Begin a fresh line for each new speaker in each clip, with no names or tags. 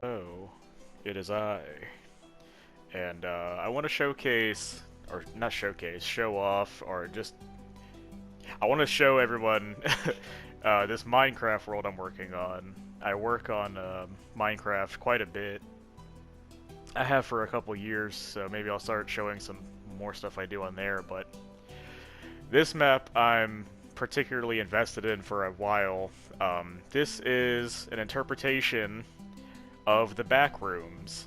Oh, it is I. And I want to showcase, or not showcase, show off, or just, I want to show everyone this Minecraft world I'm working on. I work on Minecraft quite a bit. I have for a couple years, so maybe I'll start showing some more stuff I do on there, but this map I'm particularly invested in for a while. This is an interpretation of the Backrooms.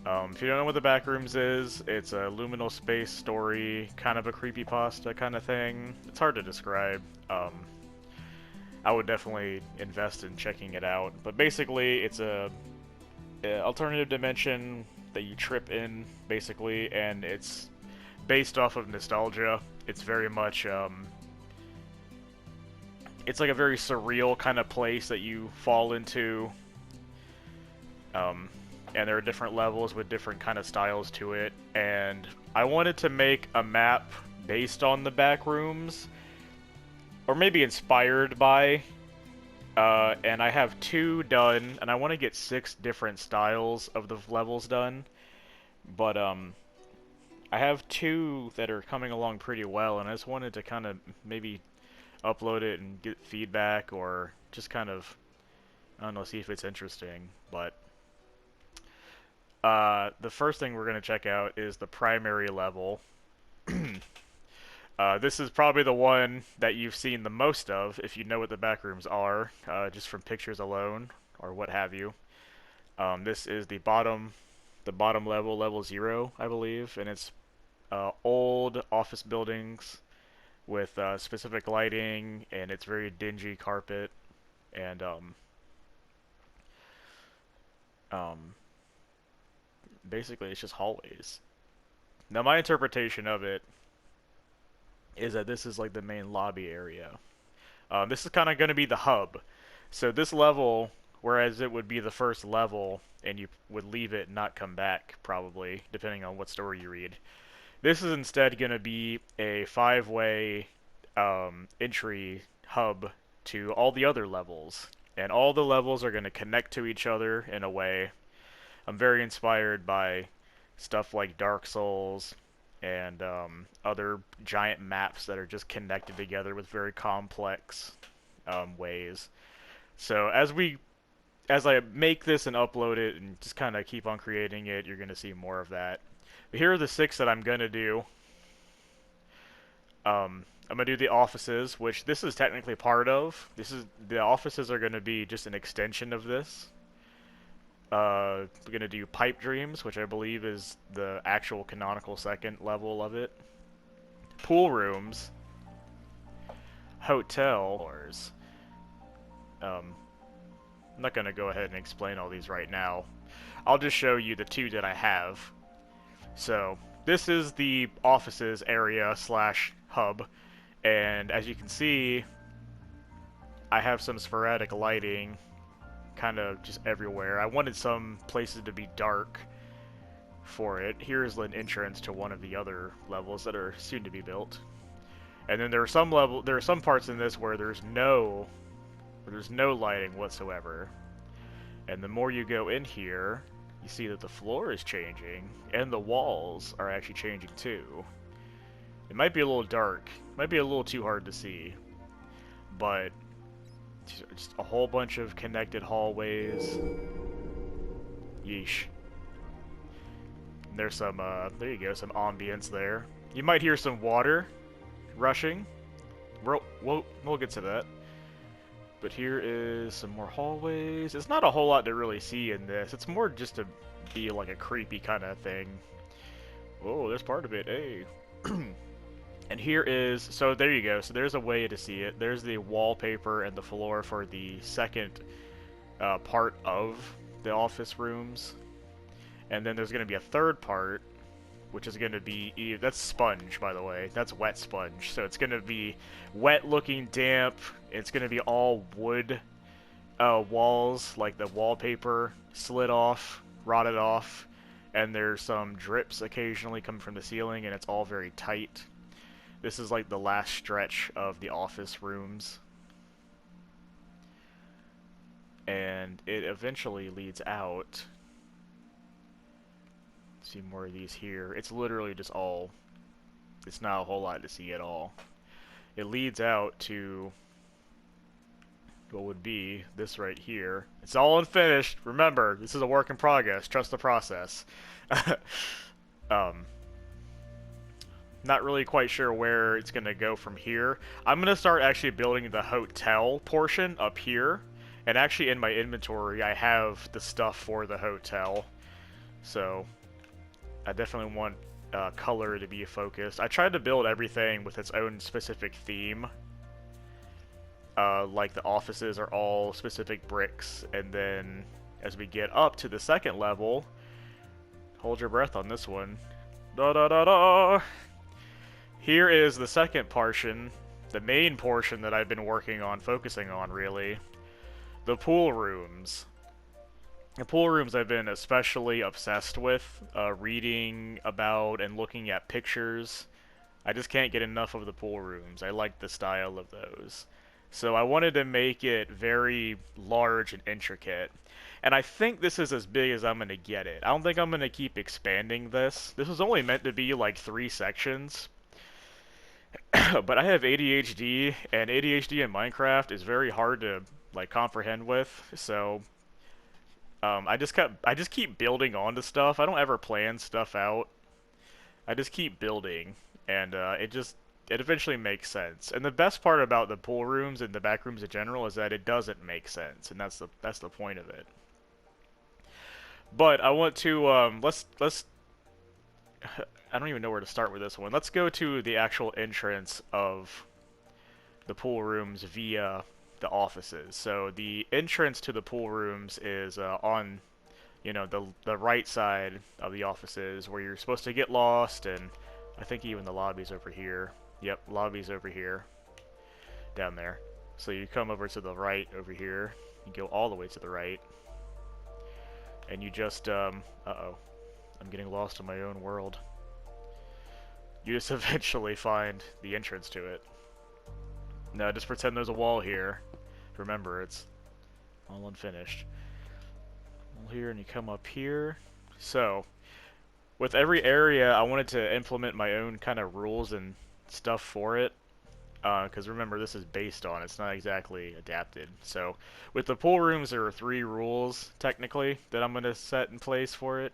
If you don't know what the Backrooms is, it's a liminal space story, kind of a creepypasta kind of thing. It's hard to describe. I would definitely invest in checking it out. But basically, it's a alternative dimension that you trip in, basically, and it's based off of nostalgia. It's very much, it's like a very surreal kind of place that you fall into. Um, and there are different levels with different kind of styles to it. And I wanted to make a map based on the Backrooms, or maybe inspired by. And I have 2 done, and I want to get 6 different styles of the levels done. But I have 2 that are coming along pretty well, and I just wanted to kind of maybe upload it and get feedback, or just kind of, I don't know, see if it's interesting. But the first thing we're going to check out is the primary level. This is probably the one that you've seen the most of, if you know what the Backrooms are, just from pictures alone, or what have you. This is the bottom level, level 0, I believe, and it's old office buildings with specific lighting, and it's very dingy carpet, and um, basically it's just hallways. Now, my interpretation of it is that this is like the main lobby area. This is kind of going to be the hub. So this level, whereas it would be the first level, and you would leave it and not come back, probably, depending on what story you read. This is instead going to be a 5-way entry hub to all the other levels. And all the levels are going to connect to each other in a way. I'm very inspired by stuff like Dark Souls and other giant maps that are just connected together with very complex ways. So as I make this and upload it and just kind of keep on creating it, you're gonna see more of that. But here are the 6 that I'm gonna do. I'm gonna do the offices, which this is technically part of. The offices are gonna be just an extension of this. We're gonna do Pipe Dreams, which I believe is the actual canonical second level of it. Pool rooms, hotels. I'm not gonna go ahead and explain all these right now. I'll just show you the 2 that I have. So this is the offices area slash hub, and as you can see, I have some sporadic lighting kind of just everywhere. I wanted some places to be dark for it. Here's an entrance to one of the other levels that are soon to be built. And then there are some parts in this where there's no lighting whatsoever. And the more you go in here, you see that the floor is changing and the walls are actually changing too. It might be a little dark, might be a little too hard to see, but just a whole bunch of connected hallways. Yeesh. And there's some, there you go, some ambience there. You might hear some water rushing. We'll get to that. But here is some more hallways. It's not a whole lot to really see in this. It's more just to be like a creepy kind of thing. Oh, there's part of it, hey. And here is, so there you go. So there's a way to see it. There's the wallpaper and the floor for the second part of the office rooms. And then there's going to be a third part, which is going to be, that's sponge, by the way. That's wet sponge. So it's going to be wet looking, damp. It's going to be all wood walls, like the wallpaper slid off, rotted off. And there's some drips occasionally coming from the ceiling, and it's all very tight. This is like the last stretch of the office rooms. and it eventually leads out. See more of these here. It's literally just all. It's not a whole lot to see at all. It leads out to what would be this right here. It's all unfinished. Remember, this is a work in progress. Trust the process. um, Not really quite sure where it's going to go from here. I'm going to start actually building the hotel portion up here. And actually in my inventory, I have the stuff for the hotel. So, I definitely want color to be focused. I tried to build everything with its own specific theme. Like the offices are all specific bricks, and then as we get up to the second level, hold your breath on this one. Da da da da! Here is the second portion, the main portion that I've been working on, focusing on really. The pool rooms. The pool rooms I've been especially obsessed with, reading about and looking at pictures. I just can't get enough of the pool rooms. I like the style of those. So I wanted to make it very large and intricate. And I think this is as big as I'm going to get it. I don't think I'm going to keep expanding this. This was only meant to be like 3 sections. But I have ADHD, and ADHD in Minecraft is very hard to like comprehend with. So I just keep building onto stuff. I don't ever plan stuff out. I just keep building, and it eventually makes sense. And the best part about the pool rooms and the back rooms in general is that it doesn't make sense, and that's the point of it. But I want to let's I don't even know where to start with this one. Let's go to the actual entrance of the pool rooms via the offices. So the entrance to the pool rooms is on, you know, the right side of the offices where you're supposed to get lost, and I think even the lobby's over here. Yep, lobby's over here, down there. So you come over to the right over here, you go all the way to the right, and you just, uh-oh, I'm getting lost in my own world. You just eventually find the entrance to it. Now just pretend there's a wall here. Remember, it's all unfinished. Wall here, and you come up here. So, with every area, I wanted to implement my own kind of rules and stuff for it. Because remember, this is based on, it's not exactly adapted. So, with the pool rooms, there are 3 rules, technically, that I'm going to set in place for it.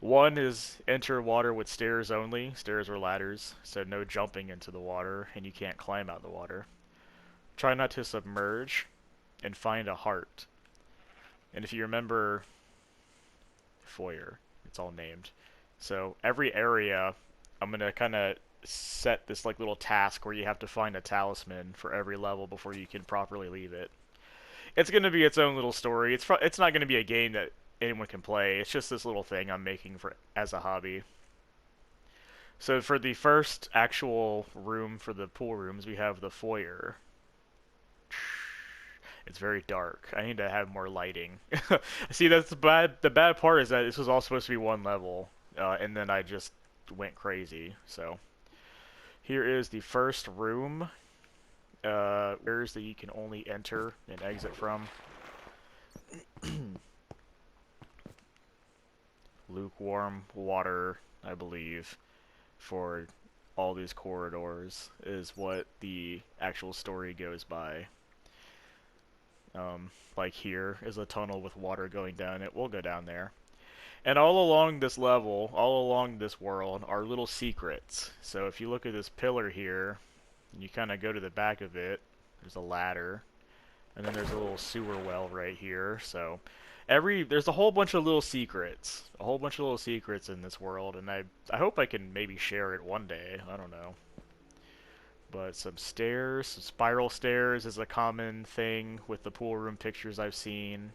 One is enter water with stairs only, stairs or ladders, so no jumping into the water, and you can't climb out of the water. Try not to submerge, and find a heart. And if you remember, foyer, it's all named. So every area, I'm going to kind of set this like little task where you have to find a talisman for every level before you can properly leave it. It's going to be its own little story. It's not going to be a game that anyone can play. It's just this little thing I'm making for as a hobby. So for the first actual room for the pool rooms, we have the foyer. It's very dark. I need to have more lighting. See, that's the bad. The bad part is that this was all supposed to be one level, and then I just went crazy. So here is the first room. Areas that you can only enter and exit from. Lukewarm water, I believe, for all these corridors is what the actual story goes by. Like here is a tunnel with water going down it. We'll go down there. And all along this level, all along this world, are little secrets. So if you look at this pillar here, and you kind of go to the back of it, there's a ladder. And then there's a little sewer well right here. So there's a whole bunch of little secrets. A whole bunch of little secrets in this world, and I hope I can maybe share it one day. I don't know. But some stairs, some spiral stairs is a common thing with the pool room pictures I've seen.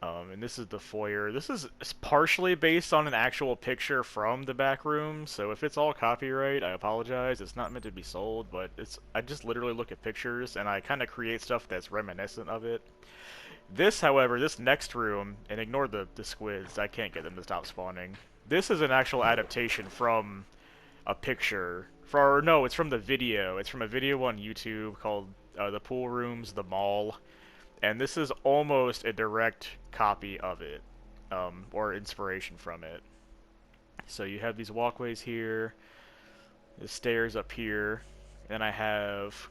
And this is the foyer. This is partially based on an actual picture from the back room, so if it's all copyright, I apologize. It's not meant to be sold, but I just literally look at pictures, and I kind of create stuff that's reminiscent of it. This, however, this next room, and ignore the squids, I can't get them to stop spawning. This is an actual adaptation from a picture. No, it's from the video. It's from a video on YouTube called The Pool Rooms, The Mall. And this is almost a direct copy of it, or inspiration from it. So you have these walkways here, the stairs up here, and I have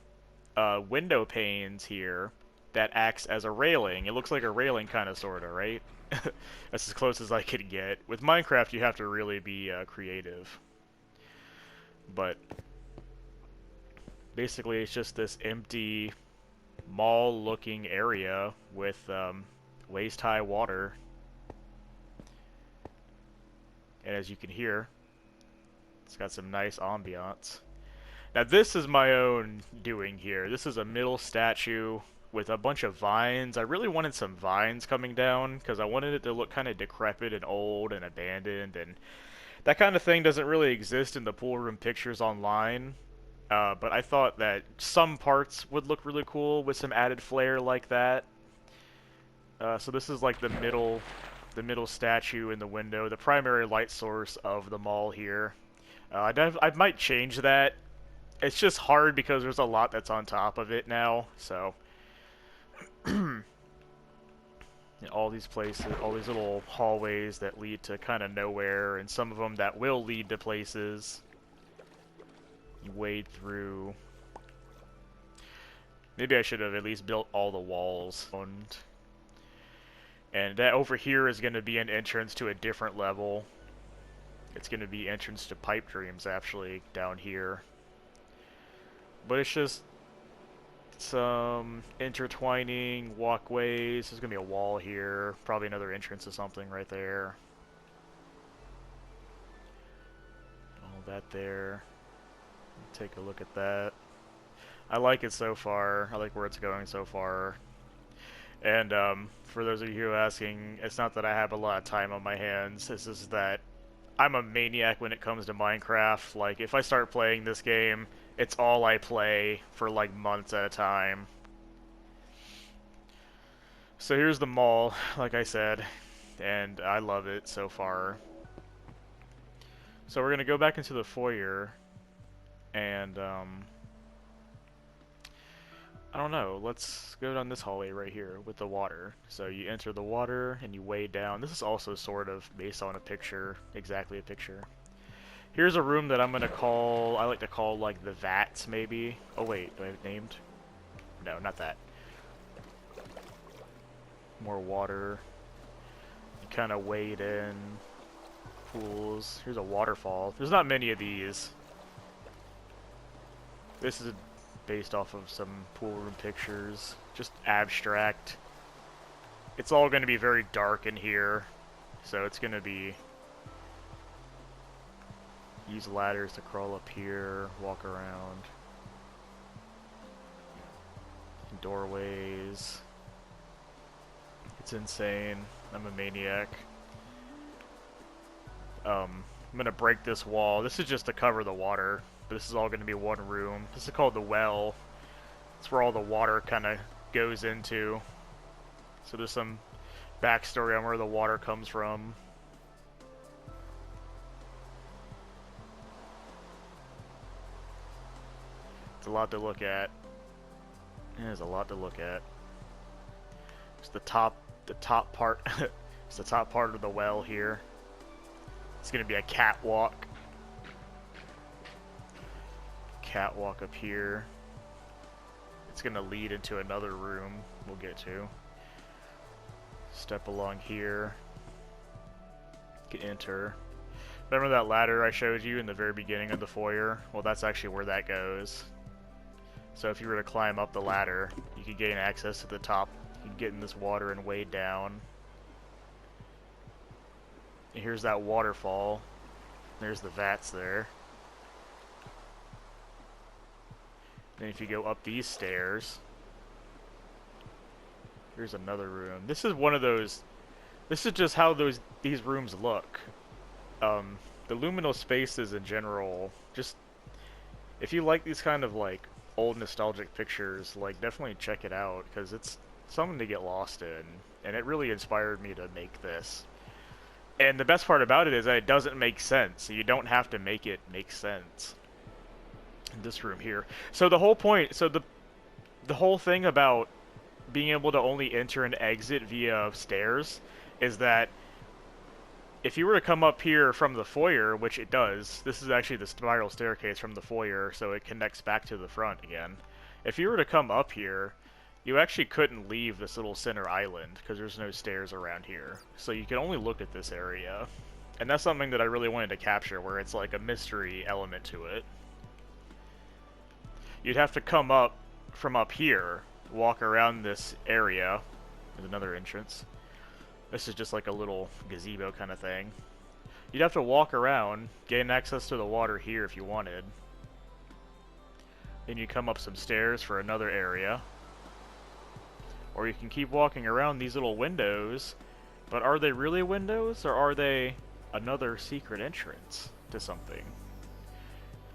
window panes here that acts as a railing. It looks like a railing kind of, sort of, right? That's as close as I could get. With Minecraft, you have to really be creative. But basically, it's just this empty mall-looking area with waist-high water. And as you can hear, it's got some nice ambiance. Now this is my own doing here. This is a middle statue with a bunch of vines. I really wanted some vines coming down because I wanted it to look kind of decrepit and old and abandoned, and that kind of thing doesn't really exist in the pool room pictures online. But I thought that some parts would look really cool with some added flair like that. So this is like the middle statue in the window, the primary light source of the mall here. I might change that. It's just hard because there's a lot that's on top of it now, so... all these places, all these little hallways that lead to kind of nowhere, and some of them that will lead to places. You wade through... Maybe I should have at least built all the walls. And that over here is going to be an entrance to a different level. It's going to be entrance to Pipe Dreams, actually, down here. But it's just some intertwining walkways. There's going to be a wall here. Probably another entrance or something right there. All that there. Take a look at that. I like it so far. I like where it's going so far. And for those of you who are asking, it's not that I have a lot of time on my hands. It's just that I'm a maniac when it comes to Minecraft. Like, if I start playing this game, it's all I play for like months at a time. So here's the mall, like I said, and I love it so far. So we're gonna go back into the foyer, and I don't know, let's go down this hallway right here with the water. So you enter the water and you wade down. This is also sort of based on a picture, exactly a picture. Here's a room that I'm gonna call, I like to call like the vats maybe. Oh wait, do I have it named? No, not that. More water. You kind of wade in. Pools. Here's a waterfall. There's not many of these. This is based off of some pool room pictures. Just abstract. It's all going to be very dark in here. So it's going to be... Use ladders to crawl up here, walk around. Doorways. It's insane. I'm a maniac. I'm gonna break this wall. This is just to cover the water, but this is all gonna be one room. This is called the well. It's where all the water kind of goes into. So there's some backstory on where the water comes from. It's a lot to look at. There's a lot to look at. It's the top part. It's the top part of the well here. It's gonna be a catwalk. Catwalk up here. It's gonna lead into another room we'll get to. Step along here. You can enter. Remember that ladder I showed you in the very beginning of the foyer? Well, that's actually where that goes. So if you were to climb up the ladder, you could gain access to the top. You can get in this water and wade down. And here's that waterfall. There's the vats there. Then if you go up these stairs, here's another room. This is one of those... This is just how these rooms look. The liminal spaces in general, just... If you like these kind of, like, old nostalgic pictures, like, definitely check it out, because it's something to get lost in. And it really inspired me to make this. And the best part about it is that it doesn't make sense. So you don't have to make it make sense. In this room here. So the whole point, so the whole thing about being able to only enter and exit via stairs is that if you were to come up here from the foyer, which it does, this is actually the spiral staircase from the foyer, so it connects back to the front again. If you were to come up here, you actually couldn't leave this little center island, because there's no stairs around here. So you can only look at this area. And that's something that I really wanted to capture, where it's like a mystery element to it. You'd have to come up from up here, walk around this area. There's another entrance. This is just like a little gazebo kind of thing. You'd have to walk around, gain access to the water here if you wanted. Then you come up some stairs for another area. Or you can keep walking around these little windows, but are they really windows, or are they another secret entrance to something?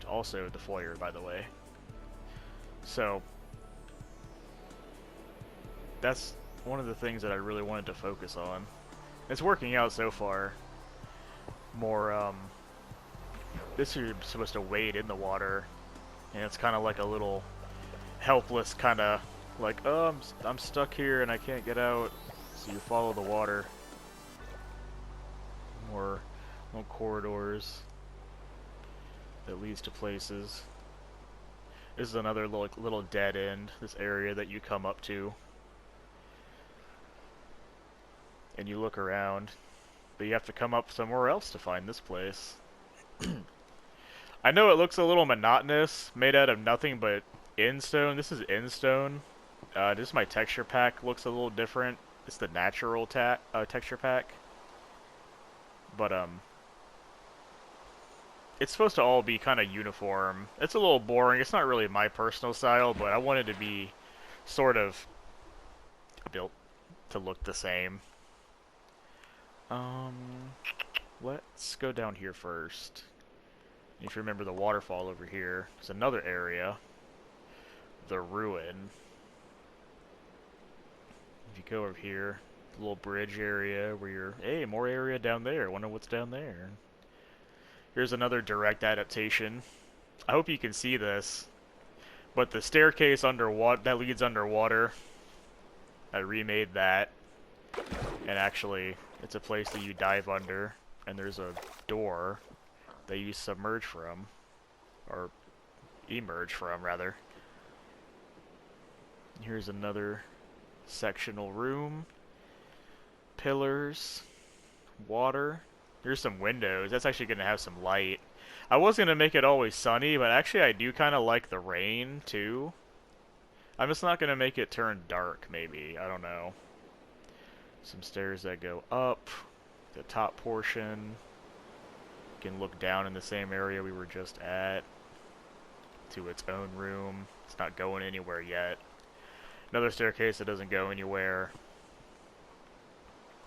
Also the foyer, by the way. So, that's one of the things that I really wanted to focus on. It's working out so far. More, this is supposed to wade in the water, and it's kind of like a little helpless kind of, like, oh, I'm stuck here and I can't get out, so you follow the water. More corridors that leads to places. This is another little dead end, this area that you come up to. And you look around, but you have to come up somewhere else to find this place. I know it looks a little monotonous, made out of nothing but Endstone. This is Endstone. Just my texture pack looks a little different. It's the natural texture pack. But, it's supposed to all be kind of uniform. It's a little boring. It's not really my personal style, but I wanted to be sort of built to look the same. Let's go down here first. If you remember the waterfall over here, there's another area. The ruin. If you go over here, the little bridge area where you're, hey, more area down there. Wonder what's down there. Here's another direct adaptation. I hope you can see this, but the staircase underwater that leads underwater, I remade that, and actually, it's a place that you dive under, and there's a door that you submerge from, or emerge from, rather. Here's another sectional room, pillars, water. There's some windows. That's actually going to have some light. I was going to make it always sunny, but actually I do kind of like the rain, too. I'm just not going to make it turn dark, maybe. I don't know. Some stairs that go up. The top portion. You can look down in the same area we were just at. To its own room. It's not going anywhere yet. Another staircase that doesn't go anywhere.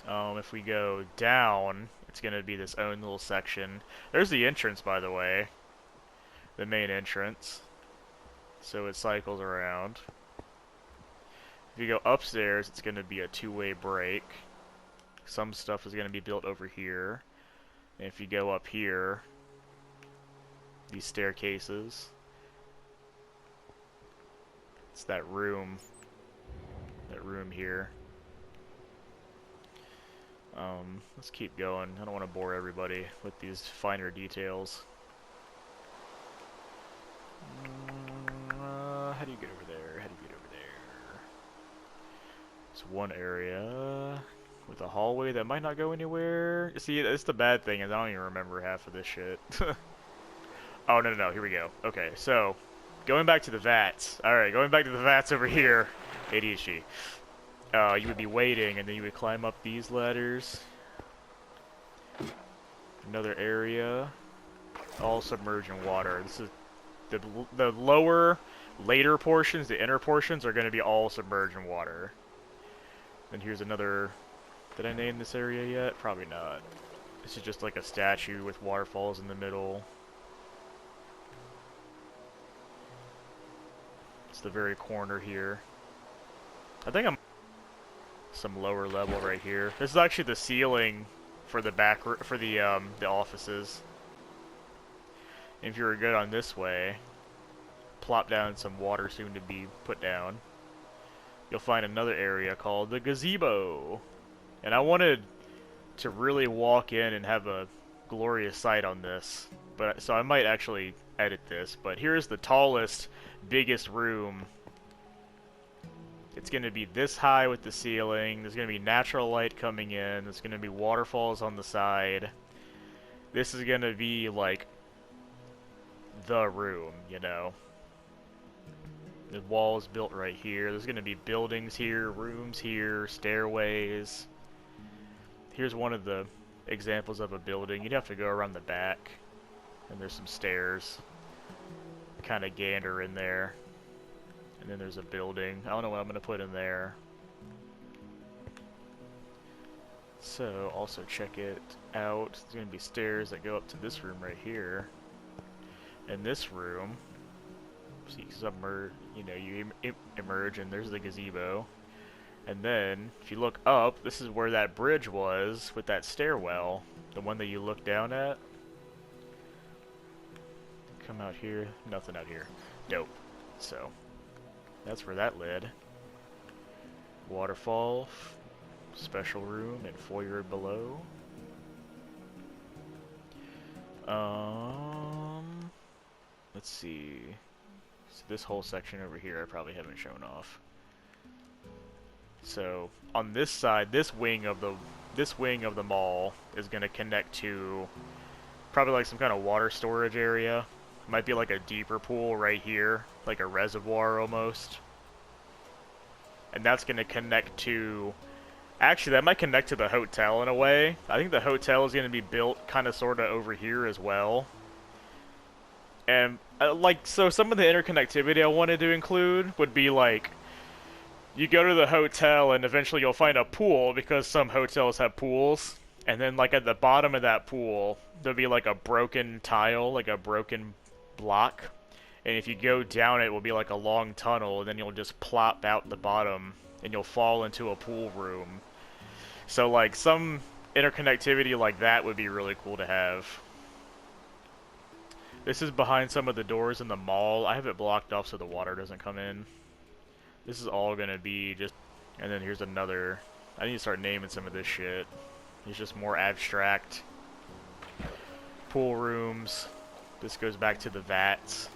If we go down, it's going to be this own little section. There's the entrance, by the way. The main entrance. So it cycles around. If you go upstairs, it's going to be a two-way break. Some stuff is going to be built over here. And if you go up here, these staircases, it's that room here. Let's keep going. I don't want to bore everybody with these finer details. How do you get over there? How do you get over there? It's one area with a hallway that might not go anywhere. See, it's the bad thing is I don't even remember half of this shit. Oh, no, here we go. Okay, so, going back to the vats. Alright, going back to the vats over here. ADHD. You would be waiting, and then you would climb up these ladders. Another area. All submerged in water. This is the lower, later portions, the inner portions, are going to be all submerged in water. And here's another... Did I name this area yet? Probably not. This is just like a statue with waterfalls in the middle. It's the very corner here. I think I'm... Some lower level right here. This is actually the ceiling for the the offices. If you were good on this way, plop down some water soon to be put down. you'll find another area called the gazebo. And I wanted to really walk in and have a glorious sight on this, but so I might actually edit this. But here's the tallest, biggest room. It's going to be this high with the ceiling. There's going to be natural light coming in. There's going to be waterfalls on the side. This is going to be like the room, you know. The wall's built right here. There's going to be buildings here, rooms here, stairways. Here's one of the examples of a building. You'd have to go around the back, and there's some stairs. Kind of gander in there. And then there's a building. I don't know what I'm going to put in there. So, also check it out. There's going to be stairs that go up to this room right here. And this room, see, submerged, you know, you emerge and there's the gazebo. And then, if you look up, this is where that bridge was with that stairwell. The one that you look down at. Come out here. Nothing out here. Dope. So, that's where that led. Waterfall, special room, and foyer below. Let's see. So this whole section over here I probably haven't shown off. So on this side, this wing of the mall is going to connect to probably like some kind of water storage area. Might be like a deeper pool right here, like a reservoir almost. And that's going to connect to... Actually, that might connect to the hotel in a way. I think the hotel is going to be built kind of sort of over here as well. And, so some of the interconnectivity I wanted to include would be like... You go to the hotel and eventually you'll find a pool because some hotels have pools. And then like at the bottom of that pool, there'll be like a broken tile, like a broken block. And if you go down it will be like a long tunnel, and then you'll just plop out the bottom and you'll fall into a pool room. So like some interconnectivity like that would be really cool to have. This is behind some of the doors in the mall. I have it blocked off so the water doesn't come in. This is all gonna be just... And then here's another... I need to start naming some of this shit. It's just more abstract. Pool rooms. This goes back to the vats.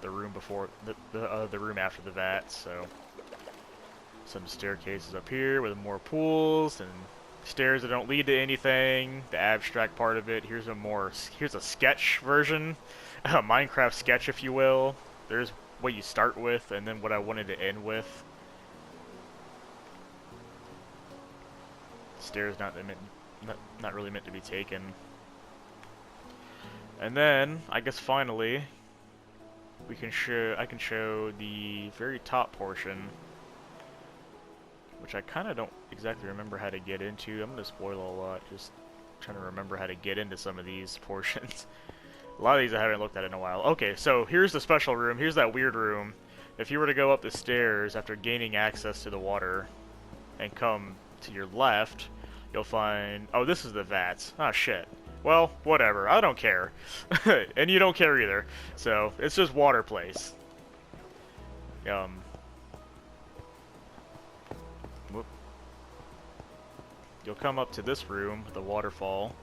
The room before... The room after the vats, so... Some staircases up here with more pools and stairs that don't lead to anything. The abstract part of it. Here's a sketch version. A Minecraft sketch, if you will. There's what you start with, and then what I wanted to end with. Stairs not really meant to be taken. And then, I guess finally, I can show the very top portion, which I kind of don't exactly remember how to get into. I'm going to spoil a lot, just trying to remember how to get into some of these portions. A lot of these I haven't looked at in a while. Okay, so here's the special room. Here's that weird room. If you were to go up the stairs after gaining access to the water and come to your left, you'll find... Oh, this is the vats. Oh, shit. Well, whatever. I don't care. And you don't care either. So, it's just water place. Whoop. You'll come up to this room, the waterfall.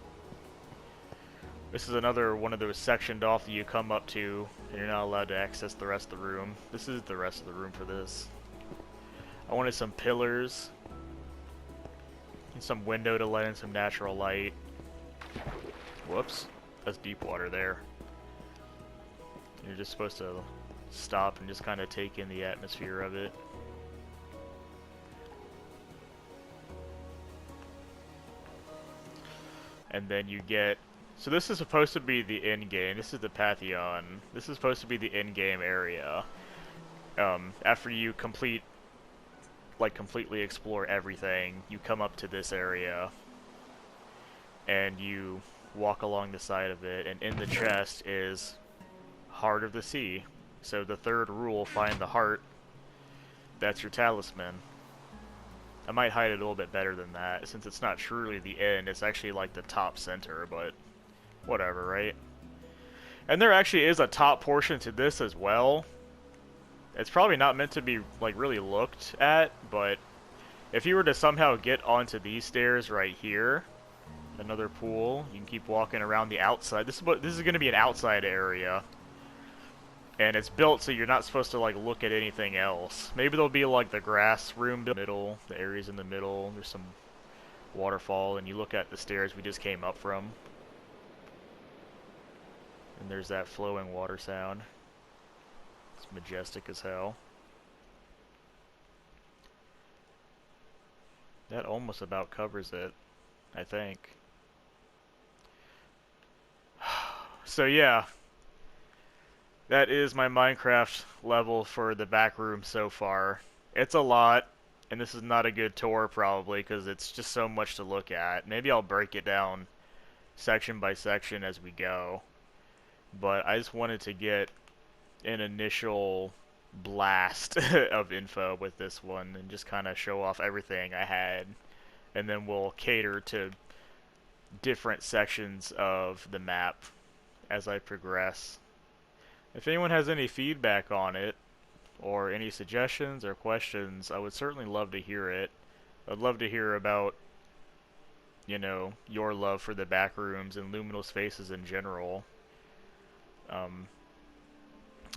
This is another one of those sectioned off that you come up to, and you're not allowed to access the rest of the room. This is the rest of the room for this. I wanted some pillars, and some window to let in some natural light. Whoops, that's deep water there. You're just supposed to stop and just kind of take in the atmosphere of it. And then you get... So this is supposed to be the end game. This is the Pantheon. This is supposed to be the end game area. After you completely explore everything, you come up to this area, and you walk along the side of it, and in the chest is Heart of the Sea. So the third rule, find the heart. That's your talisman. I might hide it a little bit better than that, since it's not truly the end. It's actually like the top center, but whatever, right? And there actually is a top portion to this as well. It's probably not meant to be, like, really looked at, but if you were to somehow get onto these stairs right here, another pool, you can keep walking around the outside. This is going to be an outside area. And it's built so you're not supposed to, like, look at anything else. Maybe there'll be, like, the grass room in the middle, the areas in the middle. There's some waterfall, and you look at the stairs we just came up from. And there's that flowing water sound. It's majestic as hell. That almost about covers it, I think. So yeah, that is my Minecraft level for the back room so far. It's a lot, and this is not a good tour probably, because it's just so much to look at. Maybe I'll break it down section by section as we go. But I just wanted to get an initial blast of info with this one, and just kind of show off everything I had. And then we'll cater to different sections of the map as I progress. If anyone has any feedback on it, or any suggestions or questions, I would certainly love to hear it. I'd love to hear about, you know, your love for the Backrooms and Luminal Spaces in general.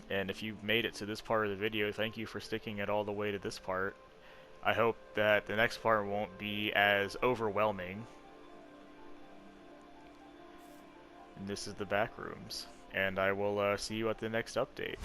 And if you've made it to this part of the video, thank you for sticking it all the way to this part. I hope that the next part won't be as overwhelming. And this is the Backrooms, and I will see you at the next update.